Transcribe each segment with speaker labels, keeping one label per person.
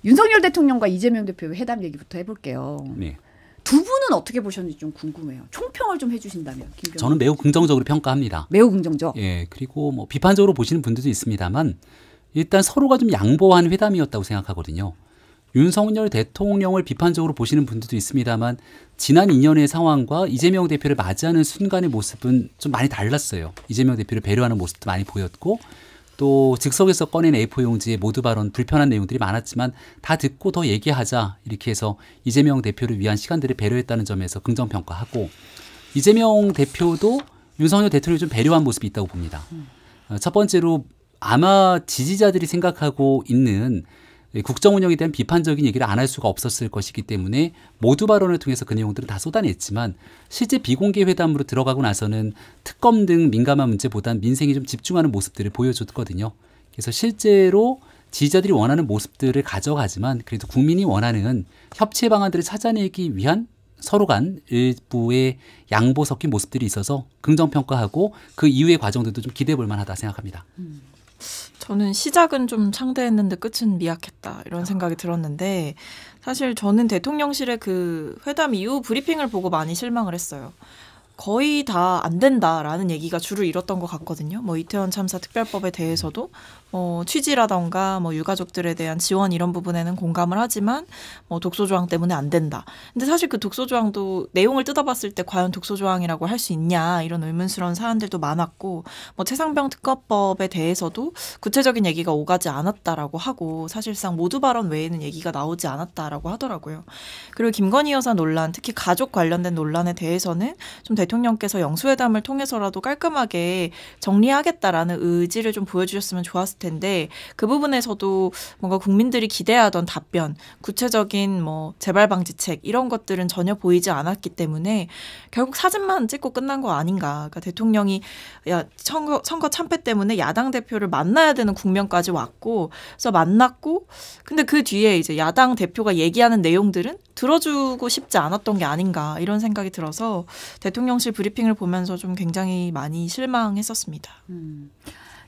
Speaker 1: 윤석열 대통령과 이재명 대표의 회담 얘기부터 해볼게요.
Speaker 2: 네.
Speaker 1: 두 분은 어떻게 보셨는지 좀 궁금해요. 총평을 좀 해주신다면.
Speaker 2: 저는 매우 긍정적으로 평가합니다.
Speaker 1: 매우 긍정적.
Speaker 2: 예, 그리고 뭐 비판적으로 보시는 분들도 있습니다만 일단 서로가 좀 양보한 회담이었다고 생각하거든요. 윤석열 대통령을 비판적으로 보시는 분들도 있습니다만 지난 2년의 상황과 이재명 대표를 맞이하는 순간의 모습은 좀 많이 달랐어요. 이재명 대표를 배려하는 모습도 많이 보였고 또 즉석에서 꺼낸 A4 용지에 모두 발언 불편한 내용들이 많았지만 다 듣고 더 얘기하자 이렇게 해서 이재명 대표를 위한 시간들을 배려했다는 점에서 긍정평가하고 이재명 대표도 윤석열 대통령을 좀 배려한 모습이 있다고 봅니다. 첫 번째로 아마 지지자들이 생각하고 있는 국정 운영에 대한 비판적인 얘기를 안 할 수가 없었을 것이기 때문에 모두 발언을 통해서 그 내용들은 다 쏟아냈지만 실제 비공개 회담으로 들어가고 나서는 특검 등 민감한 문제보단 민생에 좀 집중하는 모습들을 보여줬거든요. 그래서 실제로 지지자들이 원하는 모습들을 가져가지만 그래도 국민이 원하는 협치 방안들을 찾아내기 위한 서로 간 일부의 양보 섞인 모습들이 있어서 긍정평가하고 그 이후의 과정들도 좀 기대해 볼 만하다 생각합니다.
Speaker 3: 저는 시작은 좀 창대했는데 끝은 미약했다 이런 생각이 들었는데 사실 저는 대통령실의 그 회담 이후 브리핑을 보고 많이 실망을 했어요. 거의 다 안 된다라는 얘기가 줄을 잃었던 것 같거든요. 뭐 이태원 참사 특별법에 대해서도 취지라던가 유가족들에 대한 지원 이런 부분에는 공감을 하지만 독소조항 때문에 안 된다. 근데 사실 그 독소조항도 내용을 뜯어봤을 때 과연 독소조항이라고 할 수 있냐 이런 의문스러운 사안들도 많았고 최상병 특검법에 대해서도 구체적인 얘기가 오가지 않았다라고 하고 사실상 모두 발언 외에는 얘기가 나오지 않았다라고 하더라고요. 그리고 김건희 여사 논란, 특히 가족 관련된 논란에 대해서는 좀 대통령께서 영수회담을 통해서라도 깔끔하게 정리하겠다라는 의지를 좀 보여주셨으면 좋았을 텐데 그 부분에서도 뭔가 국민들이 기대하던 답변, 구체적인 재발 방지책 이런 것들은 전혀 보이지 않았기 때문에 결국 사진만 찍고 끝난 거 아닌가. 그러니까 대통령이 선거 참패 때문에 야당 대표를 만나야 되는 국면까지 왔고 그래서 만났고 근데 그 뒤에 이제 야당 대표가 얘기하는 내용들은 들어주고 싶지 않았던 게 아닌가 이런 생각이 들어서 대통령실 브리핑을 보면서 좀 굉장히 많이 실망했었습니다.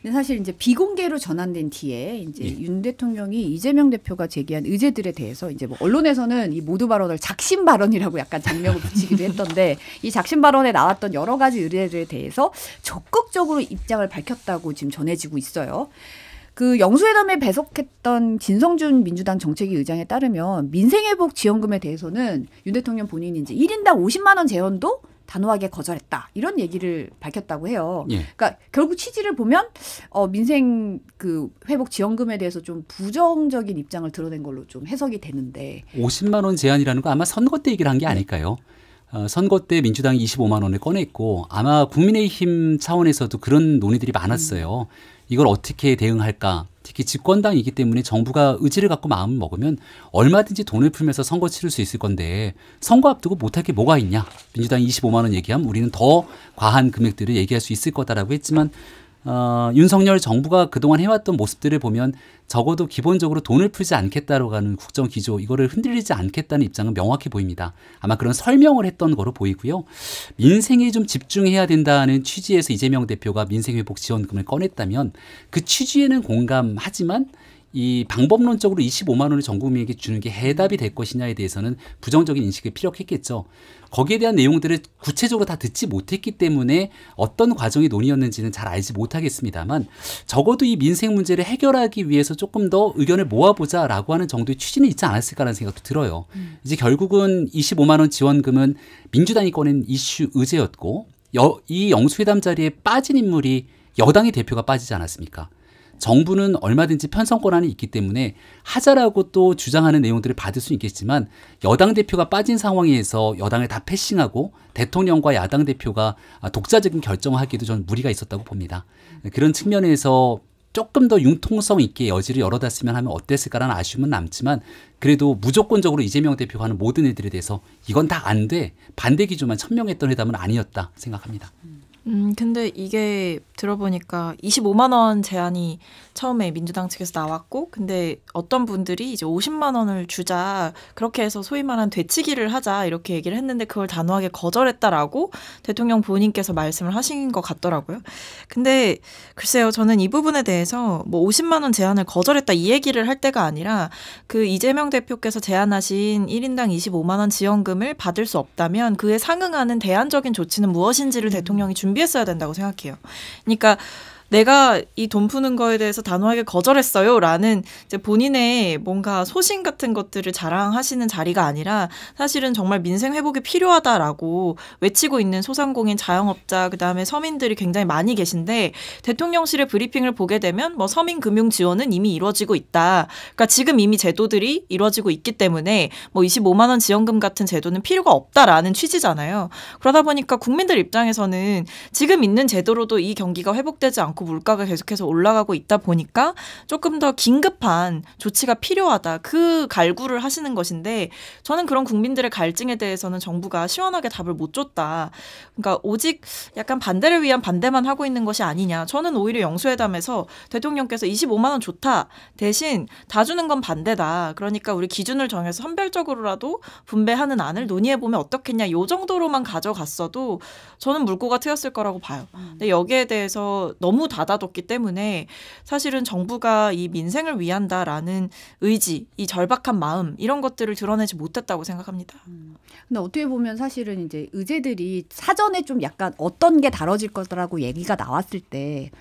Speaker 1: 근데 사실 이제 비공개로 전환된 뒤에 이제 윤 대통령이 이재명 대표가 제기한 의제들에 대해서 이제 언론에서는 이 모두 발언을 작심 발언이라고 약간 장명을 붙이기도 했던데 이 작심 발언에 나왔던 여러 가지 의제들에 대해서 적극적으로 입장을 밝혔다고 지금 전해지고 있어요. 그 영수회담에 배석했던 진성준 민주당 정책위 의장에 따르면 민생회복 지원금에 대해서는 윤 대통령 본인이 이제 1인당 50만 원 재원도 단호하게 거절했다. 이런 얘기를 밝혔다고 해요. 예. 그러니까 결국 취지를 보면 민생 그 회복 지원금에 대해서 좀 부정적인 입장을 드러낸 걸로 좀 해석이 되는데
Speaker 2: 50만 원 제한이라는 거 아마 선거 때 얘기를 한 게 아닐까요? 선거 때 민주당이 25만 원을 꺼냈고 아마 국민의힘 차원에서도 그런 논의들이 많았어요. 이걸 어떻게 대응할까? 특히 집권당이기 때문에 정부가 의지를 갖고 마음을 먹으면 얼마든지 돈을 풀면서 선거 치를 수 있을 건데 선거 앞두고 못할 게 뭐가 있냐. 민주당이 25만 원 얘기하면 우리는 더 과한 금액들을 얘기할 수 있을 거다라고 했지만 윤석열 정부가 그동안 해왔던 모습들을 보면 적어도 기본적으로 돈을 풀지 않겠다라고 하는 국정 기조 이거를 흔들리지 않겠다는 입장은 명확히 보입니다. 아마 그런 설명을 했던 거로 보이고요. 민생에 좀 집중해야 된다는 취지에서 이재명 대표가 민생회복 지원금을 꺼냈다면 그 취지에는 공감하지만 이 방법론적으로 25만 원을 전 국민에게 주는 게 해답이 될 것이냐에 대해서는 부정적인 인식을 피력했겠죠. 거기에 대한 내용들을 구체적으로 다 듣지 못했기 때문에 어떤 과정의 논의였는지는 잘 알지 못하겠습니다만 적어도 이 민생 문제를 해결하기 위해서 조금 더 의견을 모아보자라고 하는 정도의 취지는 있지 않았을까라는 생각도 들어요. 이제 결국은 25만 원 지원금은 민주당이 꺼낸 이슈 의제였고 이 영수회담 자리에 빠진 인물이 여당의 대표가 빠지지 않았습니까? 정부는 얼마든지 편성 권한이 있기 때문에 하자라고 또 주장하는 내용들을 받을 수 있겠지만 여당 대표가 빠진 상황에서 여당을 다 패싱하고 대통령과 야당 대표가 독자적인 결정을 하기에도 저는 무리가 있었다고 봅니다. 그런 측면에서 조금 더 융통성 있게 여지를 열어놨으면 하면 어땠을까라는 아쉬움은 남지만 그래도 무조건적으로 이재명 대표가 하는 모든 일들에 대해서 이건 다 안 돼. 반대 기조만 천명했던 회담은 아니었다 생각합니다.
Speaker 3: 근데 이게 들어보니까 25만 원 제한이 처음에 민주당 측에서 나왔고, 근데 어떤 분들이 이제 50만 원을 주자, 그렇게 해서 소위 말한 되치기를 하자, 이렇게 얘기를 했는데 그걸 단호하게 거절했다라고 대통령 본인께서 말씀을 하신 것 같더라고요. 근데 글쎄요, 저는 이 부분에 대해서 뭐 50만 원 제한을 거절했다 이 얘기를 할 때가 아니라, 그 이재명 대표께서 제안하신 1인당 25만 원 지원금을 받을 수 없다면 그에 상응하는 대안적인 조치는 무엇인지를 대통령이 준비했어야 된다고 생각해요. 그러니까 내가 이 돈 푸는 거에 대해서 단호하게 거절했어요라는 이제 본인의 뭔가 소신 같은 것들을 자랑하시는 자리가 아니라, 사실은 정말 민생 회복이 필요하다라고 외치고 있는 소상공인, 자영업자, 그다음에 서민들이 굉장히 많이 계신데, 대통령실의 브리핑을 보게 되면 뭐 서민 금융 지원은 이미 이루어지고 있다. 그러니까 지금 이미 제도들이 이루어지고 있기 때문에 뭐 25만 원 지원금 같은 제도는 필요가 없다라는 취지잖아요. 그러다 보니까 국민들 입장에서는 지금 있는 제도로도 이 경기가 회복되지 않고 물가가 계속해서 올라가고 있다 보니까 조금 더 긴급한 조치가 필요하다, 그 갈구를 하시는 것인데, 저는 그런 국민들의 갈증에 대해서는 정부가 시원하게 답을 못 줬다. 그러니까 오직 약간 반대를 위한 반대만 하고 있는 것이 아니냐. 저는 오히려 영수회담에서 대통령께서 25만 원 좋다, 대신 다 주는 건 반대다, 그러니까 우리 기준을 정해서 선별적으로라도 분배하는 안을 논의해보면 어떻겠냐, 요 정도로만 가져갔어도 저는 물꼬가 트였을 거라고 봐요. 근데 여기에 대해서 너무 닫아뒀기 때문에 사실은 정부가 이 민생을 위한다라는 의지, 이 절박한 마음, 이런 것들을 드러내지 못했다고 생각합니다.
Speaker 1: 근데 어떻게 보면 사실은 이제 의제들이 사전에 좀 약간 어떤 게 다뤄질 거라고 얘기가 나왔을 때,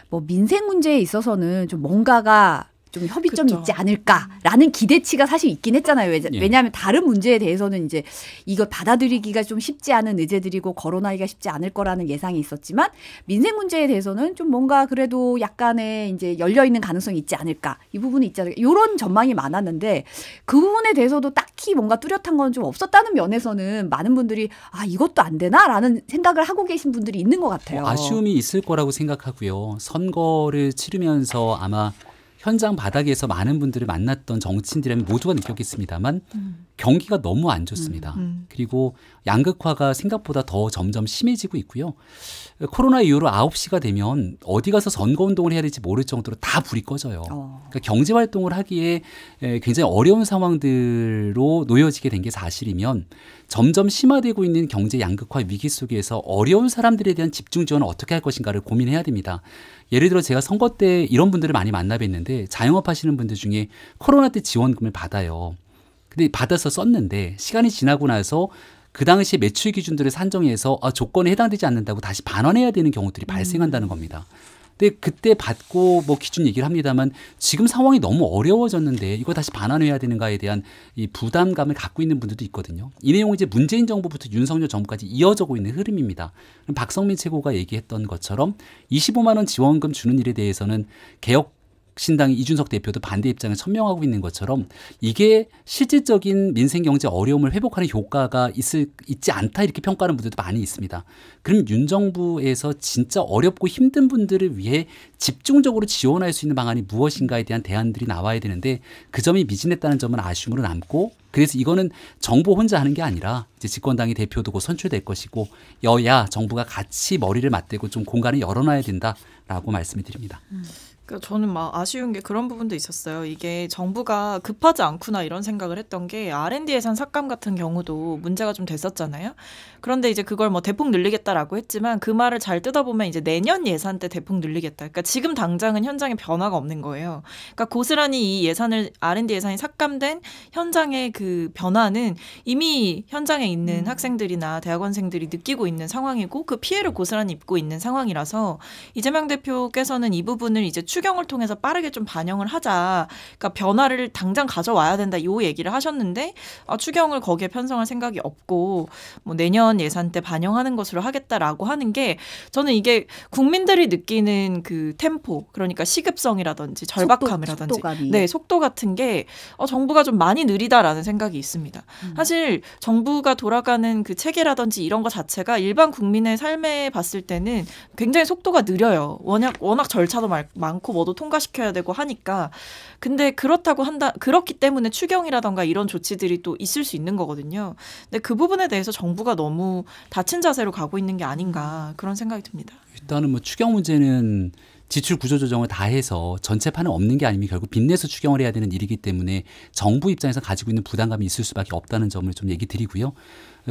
Speaker 1: 뭐 민생 문제에 있어서는 좀 뭔가가 좀 협의점이
Speaker 3: 그쵸.
Speaker 1: 있지 않을까라는 기대치가 사실 있긴 했잖아요. 왜냐하면 다른 문제에 대해서는 이제 이걸 받아들이기가 좀 쉽지 않은 의제들이고 거론하기가 쉽지 않을 거라는 예상이 있었지만, 민생 문제에 대해서는 좀 뭔가 그래도 약간의 이제 열려 있는 가능성이 있지 않을까, 이 부분이 있지 않을까, 이런 전망이 많았는데, 그 부분에 대해서도 딱히 뭔가 뚜렷한 건 좀 없었다는 면에서는 많은 분들이 아, 이것도 안 되나라는 생각을 하고 계신 분들이 있는 것 같아요.
Speaker 2: 아쉬움이 있을 거라고 생각하고요. 선거를 치르면서 아마 현장 바닥에서 많은 분들을 만났던 정치인들이라면 모두가 느꼈겠습니다만 경기가 너무 안 좋습니다. 그리고 양극화가 생각보다 더 점점 심해지고 있고요. 코로나 이후로 9시가 되면 어디 가서 선거운동을 해야 될지 모를 정도로 다 불이 꺼져요. 그러니까 경제활동을 하기에 굉장히 어려운 상황들로 놓여지게 된 게 사실이면, 점점 심화되고 있는 경제 양극화 위기 속에서 어려운 사람들에 대한 집중 지원을 어떻게 할 것인가를 고민해야 됩니다. 예를 들어 제가 선거 때 이런 분들을 많이 만나뵀는데, 자영업 하시는 분들 중에 코로나 때 지원금을 받아요. 근데 받아서 썼는데 시간이 지나고 나서 그 당시 매출 기준들을 산정해서 조건에 해당되지 않는다고 다시 반환해야 되는 경우들이 발생한다는 겁니다. 근데 그때 받고 뭐 기준 얘기를 합니다만, 지금 상황이 너무 어려워졌는데 이거 다시 반환해야 되는가에 대한 이 부담감을 갖고 있는 분들도 있거든요. 이 내용은 이제 문재인 정부부터 윤석열 정부까지 이어지고 있는 흐름입니다. 박성민 최고가 얘기했던 것처럼 25만 원 지원금 주는 일에 대해서는 개혁 신당의 이준석 대표도 반대 입장을 천명하고 있는 것처럼, 이게 실질적인 민생 경제 어려움을 회복하는 효과가 있지 않다, 이렇게 평가하는 분들도 많이 있습니다. 그럼 윤 정부에서 진짜 어렵고 힘든 분들을 위해 집중적으로 지원할 수 있는 방안이 무엇인가에 대한 대안들이 나와야 되는데, 그 점이 미진했다는 점은 아쉬움으로 남고, 그래서 이거는 정부 혼자 하는 게 아니라 이제 집권당의 대표도 곧 선출될 것이고, 여야 정부가 같이 머리를 맞대고 좀 공간을 열어놔야 된다라고 말씀을 드립니다.
Speaker 3: 그러니까 저는 막 아쉬운 게 그런 부분도 있었어요. 이게 정부가 급하지 않구나 이런 생각을 했던 게, R&D 예산 삭감 같은 경우도 문제가 좀 됐었잖아요. 그런데 이제 그걸 뭐 대폭 늘리겠다라고 했지만, 그 말을 잘 뜯어보면 이제 내년 예산 때 대폭 늘리겠다. 그러니까 지금 당장은 현장에 변화가 없는 거예요. 그러니까 고스란히 이 예산을, R&D 예산이 삭감된 현장의 그 변화는 이미 현장에 있는 학생들이나 대학원생들이 느끼고 있는 상황이고, 그 피해를 고스란히 입고 있는 상황이라서, 이재명 대표께서는 이 부분을 이제 추경을 통해서 빠르게 좀 반영을 하자, 그러니까 변화를 당장 가져와야 된다, 이 얘기를 하셨는데, 추경을 거기에 편성할 생각이 없고 뭐 내년 예산 때 반영하는 것으로 하겠다라고 하는 게, 저는 이게 국민들이 느끼는 그 템포, 그러니까 시급성이라든지 절박함이라든지 속도 같은 게 정부가 좀 많이 느리다라는 생각이 있습니다. 사실 정부가 돌아가는 그 체계라든지 이런 것 자체가 일반 국민의 삶에 봤을 때는 굉장히 속도가 느려요. 워낙 절차도 많고 많고 뭐도 통과시켜야 되고 하니까 근데 그렇기 때문에 추경이라던가 이런 조치들이 또 있을 수 있는 거거든요. 근데 그 부분에 대해서 정부가 너무 닫힌 자세로 가고 있는 게 아닌가 그런 생각이 듭니다.
Speaker 2: 일단은 뭐 추경 문제는 지출 구조 조정을 다 해서 전체판은 없는 게 아니면 결국 빚내서 추경을 해야 되는 일이기 때문에 정부 입장에서 가지고 있는 부담감이 있을 수밖에 없다는 점을 좀 얘기 드리고요.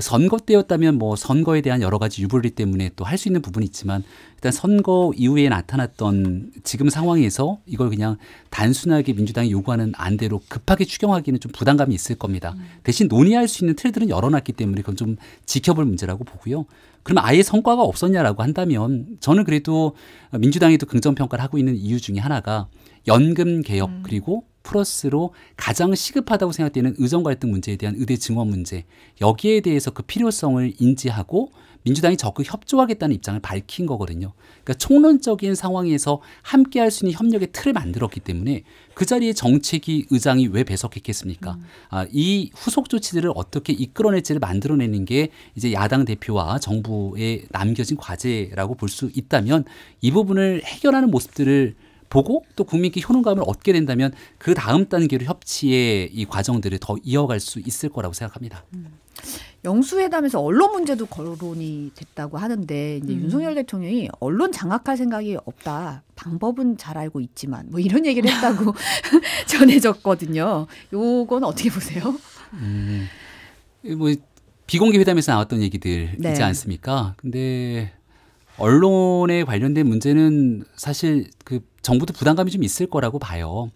Speaker 2: 선거 때였다면 뭐 선거에 대한 여러 가지 유불리 때문에 또 할 수 있는 부분이 있지만 일단 선거 이후에 나타났던 지금 상황에서 이걸 그냥 단순하게 민주당이 요구하는 안대로 급하게 추경하기는 좀 부담감이 있을 겁니다. 대신 논의할 수 있는 틀들은 열어놨기 때문에 그건 좀 지켜볼 문제라고 보고요. 그러면 아예 성과가 없었냐라고 한다면 저는 그래도 민주당이 또 긍정평가를 하고 있는 이유 중에 하나가 연금 개혁 그리고 플러스로 가장 시급하다고 생각되는 의정 갈등 문제에 대한 의대 증원 문제 여기에 대해서 그 필요성을 인지하고 민주당이 적극 협조하겠다는 입장을 밝힌 거거든요. 그러니까 총론적인 상황에서 함께 할 수 있는 협력의 틀을 만들었기 때문에 그 자리에 정책위 의장이 왜 배석했겠습니까? 이 후속 조치들을 어떻게 이끌어낼지를 만들어내는 게 이제 야당 대표와 정부에 남겨진 과제라고 볼 수 있다면 이 부분을 해결하는 모습들을 보고 또 국민께 효능감을 얻게 된다면 그 다음 단계로 협치의 이 과정들을 더 이어갈 수 있을 거라고 생각합니다.
Speaker 1: 영수회담에서 언론 문제도 거론이 됐다고 하는데 이제 윤석열 대통령이 언론 장악할 생각이 없다. 방법은 잘 알고 있지만 뭐 이런 얘기를 했다고 전해졌거든요. 요건 어떻게 보세요?
Speaker 2: 뭐 비공개 회담에서 나왔던 얘기들
Speaker 1: 네.
Speaker 2: 있지 않습니까? 근데 언론에 관련된 문제는 사실 그 정부도 부담감이 좀 있을 거라고 봐요.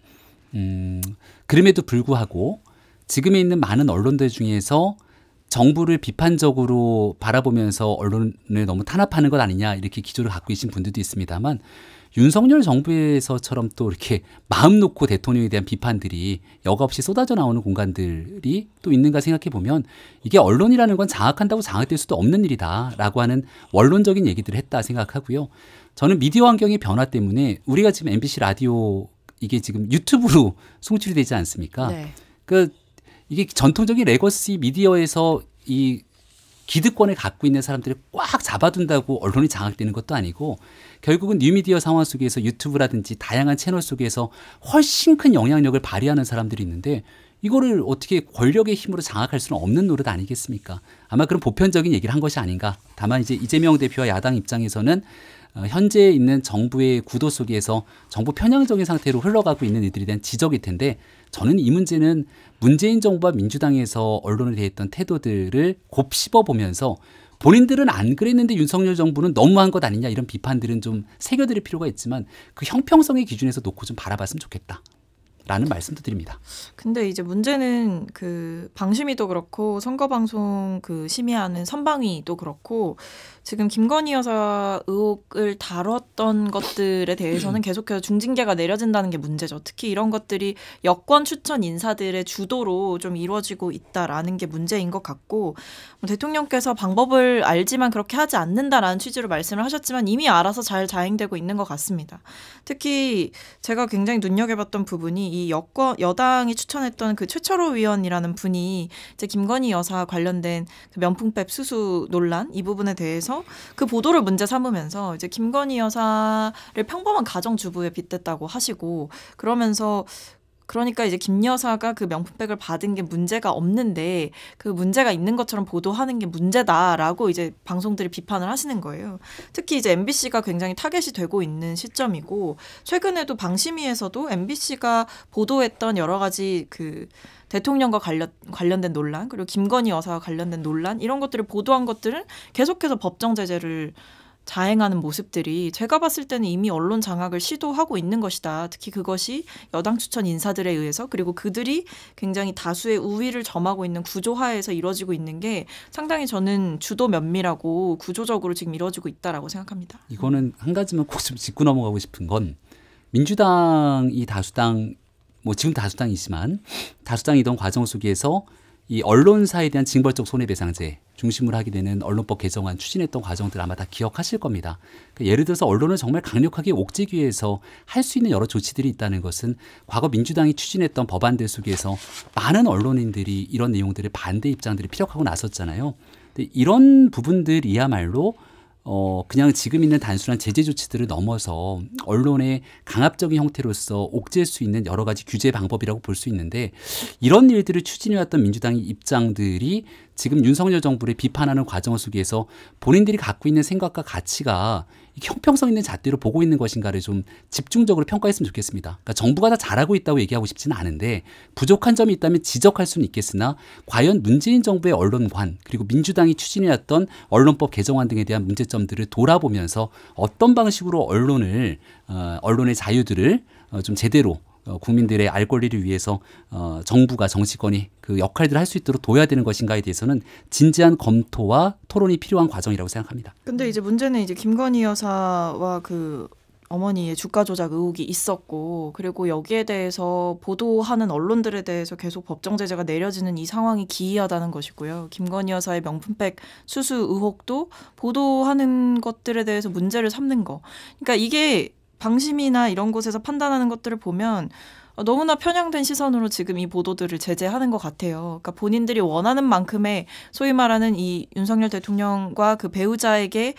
Speaker 2: 그럼에도 불구하고 지금에 있는 많은 언론들 중에서 정부를 비판적으로 바라보면서 언론을 너무 탄압하는 것 아니냐 이렇게 기조를 갖고 계신 분들도 있습니다만 윤석열 정부에서처럼 또 이렇게 마음 놓고 대통령에 대한 비판들이 여과 없이 쏟아져 나오는 공간들이 또 있는가 생각해 보면 이게 언론이라는 건 장악한다고 장악될 수도 없는 일이다라고 하는 원론적인 얘기들을 했다 생각하고요. 저는 미디어 환경의 변화 때문에 우리가 지금 MBC 라디오 이게 지금 유튜브로 송출이 되지 않습니까?
Speaker 1: 네.
Speaker 2: 이게 전통적인 레거시 미디어에서 이 기득권을 갖고 있는 사람들을 꽉 잡아둔다고 언론이 장악되는 것도 아니고 결국은 뉴미디어 상황 속에서 유튜브라든지 다양한 채널 속에서 훨씬 큰 영향력을 발휘하는 사람들이 있는데 이거를 어떻게 권력의 힘으로 장악할 수는 없는 노릇 아니겠습니까? 아마 그런 보편적인 얘기를 한 것이 아닌가. 다만 이제 이재명 대표와 야당 입장에서는 현재 있는 정부의 구도 속에서 정부 편향적인 상태로 흘러가고 있는 이들에 대한 지적일 텐데 저는 이 문제는 문재인 정부와 민주당에서 언론에 대했던 태도들을 곱씹어 보면서 본인들은 안 그랬는데 윤석열 정부는 너무한 것 아니냐 이런 비판들은 좀 새겨드릴 필요가 있지만 그 형평성의 기준에서 놓고 좀 바라봤으면 좋겠다라는 말씀도 드립니다.
Speaker 3: 근데 이제 문제는 그 방심위도 그렇고 선거방송 그 심의하는 선방위도 그렇고 지금 김건희 여사 의혹을 다뤘던 것들에 대해서는 계속해서 중징계가 내려진다는 게 문제죠. 특히 이런 것들이 여권 추천 인사들의 주도로 좀 이루어지고 있다라는 게 문제인 것 같고 대통령께서 방법을 알지만 그렇게 하지 않는다라는 취지로 말씀을 하셨지만 이미 알아서 잘 자행되고 있는 것 같습니다. 특히 제가 굉장히 눈여겨봤던 부분이 이 여당이 추천했던 그 최철호 위원이라는 분이 이제 김건희 여사 관련된 그 명품백 수수 논란 이 부분에 대해서 그 보도를 문제 삼으면서 이제 김건희 여사를 평범한 가정주부에 빗댔다고 하시고 그러면서 그러니까 이제 김 여사가 그 명품백을 받은 게 문제가 없는데 그 문제가 있는 것처럼 보도하는 게 문제다라고 이제 방송들이 비판을 하시는 거예요. 특히 이제 MBC가 굉장히 타겟이 되고 있는 시점이고 최근에도 방심위에서도 MBC가 보도했던 여러 가지 그 대통령과 관련된 논란 그리고 김건희 여사와 관련된 논란 이런 것들을 보도한 것들은 계속해서 법정 제재를 자행하는 모습들이 제가 봤을 때는 이미 언론 장악을 시도하고 있는 것이다. 특히 그것이 여당 추천 인사들에 의해서 그리고 그들이 굉장히 다수의 우위를 점하고 있는 구조하에서 이루어지고 있는 게 상당히 저는 주도 면밀하고 구조적으로 지금 이루어지고 있다라고 생각합니다.
Speaker 2: 이거는 한 가지만 꼭 좀 짚고 넘어가고 싶은 건 민주당이 다수당 뭐 지금 다수당이지만 다수당이던 과정 속에서 이 언론사에 대한 징벌적 손해배상제 중심으로 하게 되는 언론법 개정안 추진했던 과정들 아마 다 기억하실 겁니다. 그러니까 예를 들어서 언론을 정말 강력하게 옥죄기 위해서 할 수 있는 여러 조치들이 있다는 것은 과거 민주당이 추진했던 법안들 속에서 많은 언론인들이 이런 내용들의 반대 입장들을 피력하고 나섰잖아요. 근데 이런 부분들이야말로 그냥 지금 있는 단순한 제재 조치들을 넘어서 언론의 강압적인 형태로서 옥죄일 수 있는 여러 가지 규제 방법이라고 볼 수 있는데 이런 일들을 추진해왔던 민주당의 입장들이 지금 윤석열 정부를 비판하는 과정 속에서 본인들이 갖고 있는 생각과 가치가 형평성 있는 잣대로 보고 있는 것인가를 좀 집중적으로 평가했으면 좋겠습니다. 그러니까 정부가 다 잘하고 있다고 얘기하고 싶지는 않은데 부족한 점이 있다면 지적할 수는 있겠으나 과연 문재인 정부의 언론관 그리고 민주당이 추진해왔던 언론법 개정안 등에 대한 문제점들을 돌아보면서 어떤 방식으로 언론의 자유들을 좀 제대로 국민들의 알 권리를 위해서 정부가 정치권이 그 역할들을 할 수 있도록 둬야 되는 것인가에 대해서는 진지한 검토와 토론이 필요한 과정이라고 생각합니다.
Speaker 3: 근데 이제 문제는 이제 김건희 여사와 그 어머니의 주가 조작 의혹이 있었고 그리고 여기에 대해서 보도하는 언론들에 대해서 계속 법정 제재가 내려지는 이 상황이 기이하다는 것이고요. 김건희 여사의 명품백 수수 의혹도 보도하는 것들에 대해서 문제를 삼는 거. 그러니까 이게 방심이나 이런 곳에서 판단하는 것들을 보면 너무나 편향된 시선으로 지금 이 보도들을 제재하는 것 같아요. 그러니까 본인들이 원하는 만큼의 소위 말하는 이 윤석열 대통령과 그 배우자에게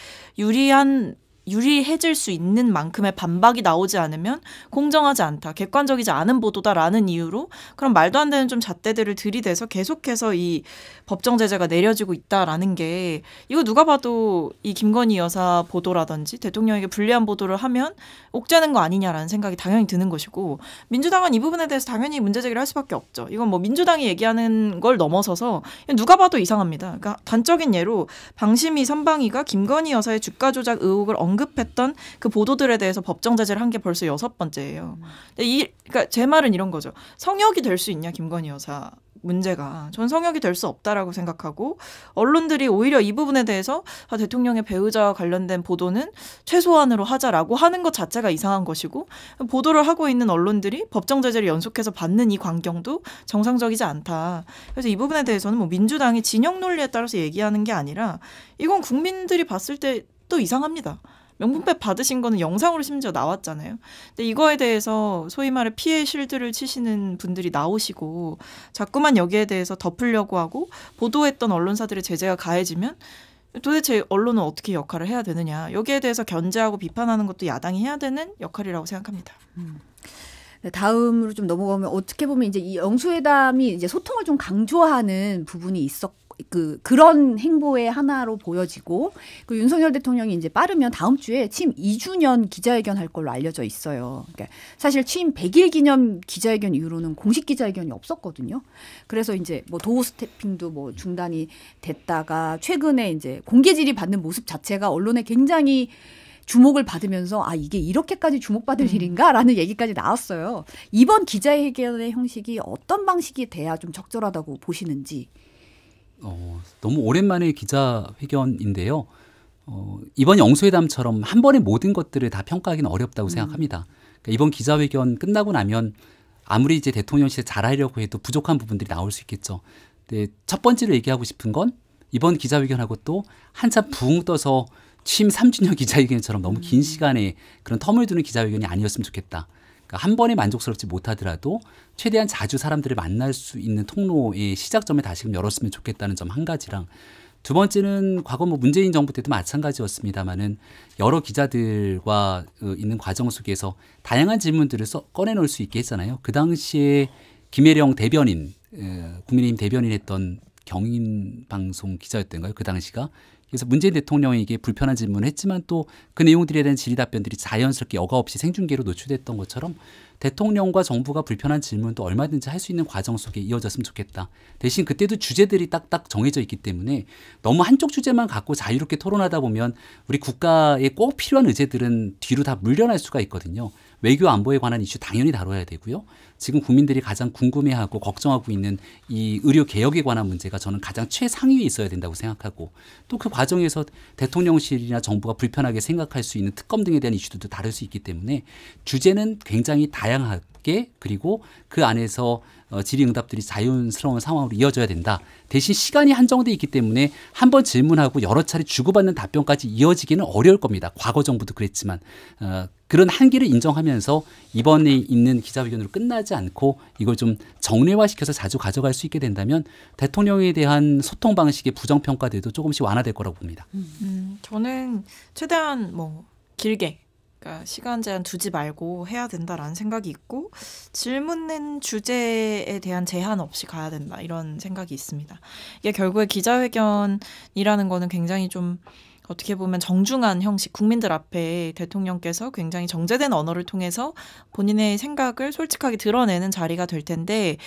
Speaker 3: 유리해질 수 있는 만큼의 반박이 나오지 않으면 공정하지 않다, 객관적이지 않은 보도다라는 이유로 그런 말도 안 되는 좀 잣대들을 들이대서 계속해서 이 법정 제재가 내려지고 있다라는 게 이거 누가 봐도 이 김건희 여사 보도라든지 대통령에게 불리한 보도를 하면 옥죄는 거 아니냐라는 생각이 당연히 드는 것이고 민주당은 이 부분에 대해서 당연히 문제 제기를 할 수밖에 없죠. 이건 뭐 민주당이 얘기하는 걸 넘어서서 누가 봐도 이상합니다. 그러니까 단적인 예로 방심위 선방위가 김건희 여사의 주가 조작 의혹을 언급했던 그 보도들에 대해서 법정 제재를 한 게 벌써 6번째예요. 그러니까 제 말은 이런 거죠. 성역이 될 수 있냐 김건희 여사 문제가. 전 성역이 될 수 없다라고 생각하고 언론들이 오히려 이 부분에 대해서 대통령의 배우자와 관련된 보도는 최소한으로 하자라고 하는 것 자체가 이상한 것이고 보도를 하고 있는 언론들이 법정 제재를 연속해서 받는 이 광경도 정상적이지 않다. 그래서 이 부분에 대해서는 뭐 민주당이 진영 논리에 따라서 얘기하는 게 아니라 이건 국민들이 봤을 때 또 이상합니다. 명품백 받으신 거는 영상으로 심지어 나왔잖아요. 근데 이거에 대해서 소위 말해 피해 실드를 치시는 분들이 나오시고 자꾸만 여기에 대해서 덮으려고 하고 보도했던 언론사들의 제재가 가해지면 도대체 언론은 어떻게 역할을 해야 되느냐. 여기에 대해서 견제하고 비판하는 것도 야당이 해야 되는 역할이라고 생각합니다.
Speaker 1: 다음으로 좀 넘어가면 어떻게 보면 이제 이 영수회담이 이제 소통을 좀 강조하는 부분이 그런 행보의 하나로 보여지고 그 윤석열 대통령이 이제 빠르면 다음 주에 취임 2주년 기자회견 할 걸로 알려져 있어요. 그러니까 사실 취임 100일 기념 기자회견 이후로는 공식 기자회견이 없었거든요. 그래서 이제 뭐 도어 스태핑도 뭐 중단이 됐다가 최근에 이제 공개 질의받는 모습 자체가 언론에 굉장히 주목을 받으면서 이게 이렇게까지 주목받을 일인가라는 얘기까지 나왔어요. 이번 기자회견의 형식이 어떤 방식이 돼야 좀 적절하다고 보시는지.
Speaker 2: 너무 오랜만에 기자회견인데요. 이번 영수회담처럼 한 번에 모든 것들을 다 평가하기는 어렵다고 생각합니다. 그러니까 이번 기자회견 끝나고 나면 아무리 이제 대통령실에 잘하려고 해도 부족한 부분들이 나올 수 있겠죠. 근데 첫 번째로 얘기하고 싶은 건 이번 기자회견하고 또 한참 붕 떠서 취임 3주년 기자회견처럼 너무 긴 시간에 그런 텀을 두는 기자회견이 아니었으면 좋겠다. 그러니까 한 번에 만족스럽지 못하더라도 최대한 자주 사람들을 만날 수 있는 통로의 시작점을 다시금 열었으면 좋겠다는 점 한 가지랑 두 번째는 과거 뭐 문재인 정부 때도 마찬가지였습니다마는 여러 기자들과 있는 과정 속에서 다양한 질문들을 꺼내놓을 수 있게 했잖아요. 그 당시에 김혜령 대변인, 국민의힘 대변인 했던 경인방송 기자였던가요? 그 당시가. 그래서 문재인 대통령에게 불편한 질문을 했지만 또 그 내용들에 대한 질의 답변들이 자연스럽게 여과 없이 생중계로 노출됐던 것처럼 대통령과 정부가 불편한 질문도 얼마든지 할 수 있는 과정 속에 이어졌으면 좋겠다. 대신 그때도 주제들이 딱딱 정해져 있기 때문에 너무 한쪽 주제만 갖고 자유롭게 토론하다 보면 우리 국가에 꼭 필요한 의제들은 뒤로 다 물려날 수가 있거든요. 외교 안보에 관한 이슈 당연히 다뤄야 되고요. 지금 국민들이 가장 궁금해하고 걱정하고 있는 이 의료 개혁에 관한 문제가 저는 가장 최상위에 있어야 된다고 생각하고 또 그 과정에서 대통령실이나 정부가 불편하게 생각할 수 있는 특검 등에 대한 이슈들도 다룰 수 있기 때문에 주제는 굉장히 다양하게 쉽게 그리고 그 안에서 질의응답들이 자연스러운 상황으로 이어져야 된다. 대신 시간이 한정돼 있기 때문에 한 번 질문하고 여러 차례 주고받는 답변까지 이어지기는 어려울 겁니다. 과거 정부도 그랬지만 그런 한계를 인정하면서 이번에 있는 기자회견으로 끝나지 않고 이걸 좀 정례화시켜서 자주 가져갈 수 있게 된다면 대통령에 대한 소통 방식의 부정평가들도 조금씩 완화될 거라고 봅니다.
Speaker 3: 저는 최대한 길게 그러니까 시간 제한 두지 말고 해야 된다라는 생각이 있고 질문된 주제에 대한 제한 없이 가야 된다 이런 생각이 있습니다. 이게 결국에 기자회견이라는 거는 굉장히 좀 어떻게 보면 정중한 형식, 국민들 앞에 대통령께서 굉장히 정제된 언어를 통해서 본인의 생각을 솔직하게 드러내는 자리가 될 텐데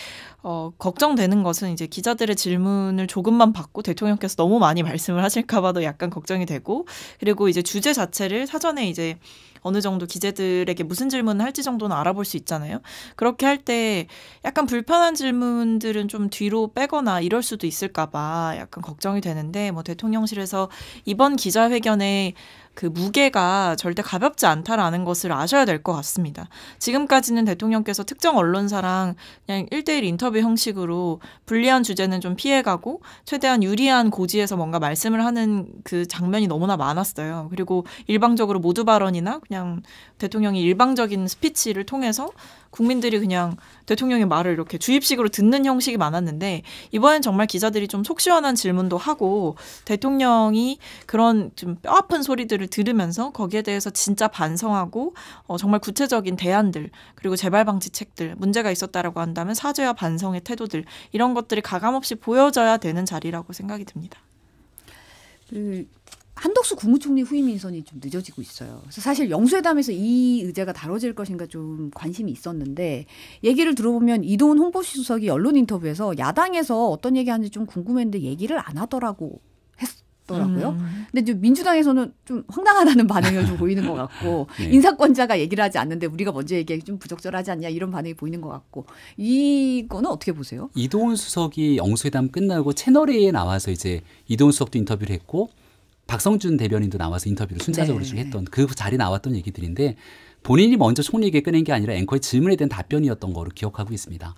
Speaker 3: 걱정되는 것은 이제 기자들의 질문을 조금만 받고 대통령께서 너무 많이 말씀을 하실까 봐도 약간 걱정이 되고 그리고 이제 주제 자체를 사전에 이제 어느 정도 기자들에게 무슨 질문을 할지 정도는 알아볼 수 있잖아요. 그렇게 할 때 약간 불편한 질문들은 좀 뒤로 빼거나 이럴 수도 있을까 봐 약간 걱정이 되는데 대통령실에서 이번 기자회견에 그 무게가 절대 가볍지 않다라는 것을 아셔야 될 것 같습니다. 지금까지는 대통령께서 특정 언론사랑 그냥 1대1 인터뷰 형식으로 불리한 주제는 좀 피해가고 최대한 유리한 고지에서 뭔가 말씀을 하는 그 장면이 너무나 많았어요. 그리고 일방적으로 모두 발언이나 그냥 대통령이 일방적인 스피치를 통해서 국민들이 그냥 대통령의 말을 이렇게 주입식으로 듣는 형식이 많았는데 이번엔 정말 기자들이 좀 속 시원한 질문도 하고 대통령이 그런 좀 뼈아픈 소리들을 들으면서 거기에 대해서 진짜 반성하고 정말 구체적인 대안들 그리고 재발 방지책들 문제가 있었다라고 한다면 사죄와 반성의 태도들 이런 것들이 가감없이 보여져야 되는 자리라고 생각이 듭니다.
Speaker 1: 한덕수 국무총리 후임 인선이 좀 늦어지고 있어요. 그래서 사실 영수회담에서 이 의제가 다뤄질 것인가 좀 관심이 있었는데 얘기를 들어보면 이동훈 홍보수석이 언론 인터뷰에서 야당에서 어떤 얘기하는지 좀 궁금했는데 얘기를 안 하더라고요. 근데 이제 민주당에서는 좀 황당하다는 반응이 좀 보이는 것 같고
Speaker 2: 네.
Speaker 1: 인사권자가 얘기를 하지 않는데 우리가 먼저 얘기하기 좀 부적절하지 않냐 이런 반응이 보이는 것 같고 이거는 어떻게 보세요?
Speaker 2: 이동훈 수석이 영수회담 끝나고 채널A에 나와서 이제 이동훈 수석도 인터뷰를 했고 박성준 대변인도 나와서 인터뷰를 순차적으로 쭉 했던 그 자리에 나왔던 얘기들인데 본인이 먼저 총리에게 꺼낸 게 아니라 앵커의 질문에 대한 답변이었던 거로 기억하고 있습니다.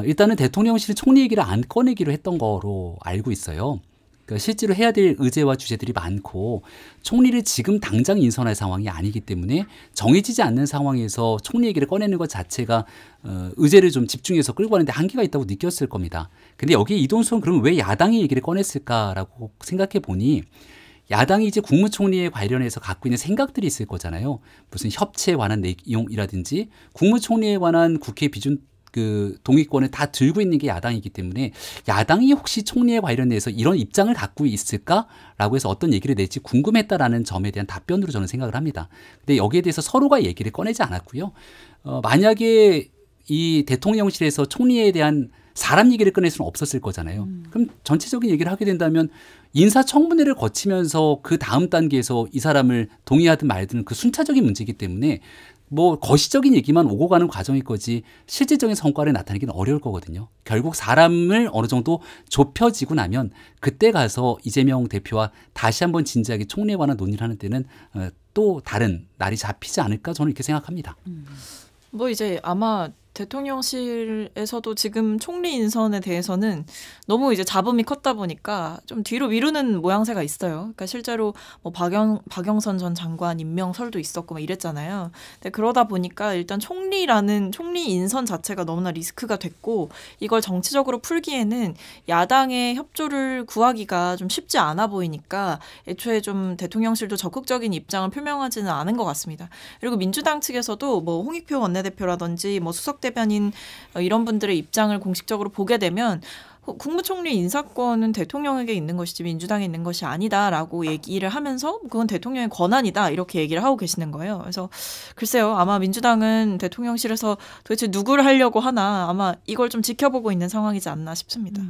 Speaker 2: 일단은 대통령실이 총리 얘기를 안 꺼내기로 했던 거로 알고 있어요. 그러니까 실제로 해야 될 의제와 주제들이 많고 총리를 지금 당장 인선할 상황이 아니기 때문에 정해지지 않는 상황에서 총리 얘기를 꺼내는 것 자체가 의제를 좀 집중해서 끌고 가는데 한계가 있다고 느꼈을 겁니다. 근데 여기에 이동훈 수석은 그럼 왜 야당이 얘기를 꺼냈을까라고 생각해 보니 야당이 이제 국무총리에 관련해서 갖고 있는 생각들이 있을 거잖아요. 무슨 협치에 관한 내용이라든지 국무총리에 관한 국회 비준 그 동의권을 다 들고 있는 게 야당이기 때문에 야당이 혹시 총리에 관련해서 이런 입장을 갖고 있을까라고 해서 어떤 얘기를 낼지 궁금했다라는 점에 대한 답변으로 저는 생각을 합니다. 근데 여기에 대해서 서로가 얘기를 꺼내지 않았고요. 만약에 이 대통령실에서 총리에 대한 사람 얘기를 꺼낼 수는 없었을 거잖아요. 그럼 전체적인 얘기를 하게 된다면 인사청문회를 거치면서 그 다음 단계에서 이 사람을 동의하든 말든 그 순차적인 문제이기 때문에 거시적인 얘기만 오고 가는 과정일 거지 실질적인 성과를 나타내기는 어려울 거거든요. 결국 사람을 어느 정도 좁혀지고 나면 그때 가서 이재명 대표와 다시 한번 진지하게 총리에 관한 논의를 하는 때는 또 다른 날이 잡히지 않을까 저는 이렇게 생각합니다.
Speaker 3: 이제 아마 대통령실에서도 지금 총리 인선에 대해서는 너무 이제 잡음이 컸다 보니까 좀 뒤로 미루는 모양새가 있어요. 그러니까 실제로 박영선 전 장관 임명설도 있었고 막 이랬잖아요. 근데 그러다 보니까 일단 총리 인선 자체가 너무나 리스크가 됐고 이걸 정치적으로 풀기에는 야당의 협조를 구하기가 좀 쉽지 않아 보이니까 애초에 좀 대통령실도 적극적인 입장을 표명하지는 않은 것 같습니다. 그리고 민주당 측에서도 홍익표 원내대표라든지 수석 대변인 이런 분들의 입장을 공식적으로 보게 되면 국무총리 인사권은 대통령에게 있는 것이지 민주당에 있는 것이 아니다라고 얘기를 하면서 그건 대통령의 권한이다 이렇게 얘기를 하고 계시는 거예요. 그래서 글쎄요. 아마 민주당은 대통령실에서 도대체 누구를 하려고 하나 아마 이걸 좀 지켜보고 있는 상황이지 않나 싶습니다.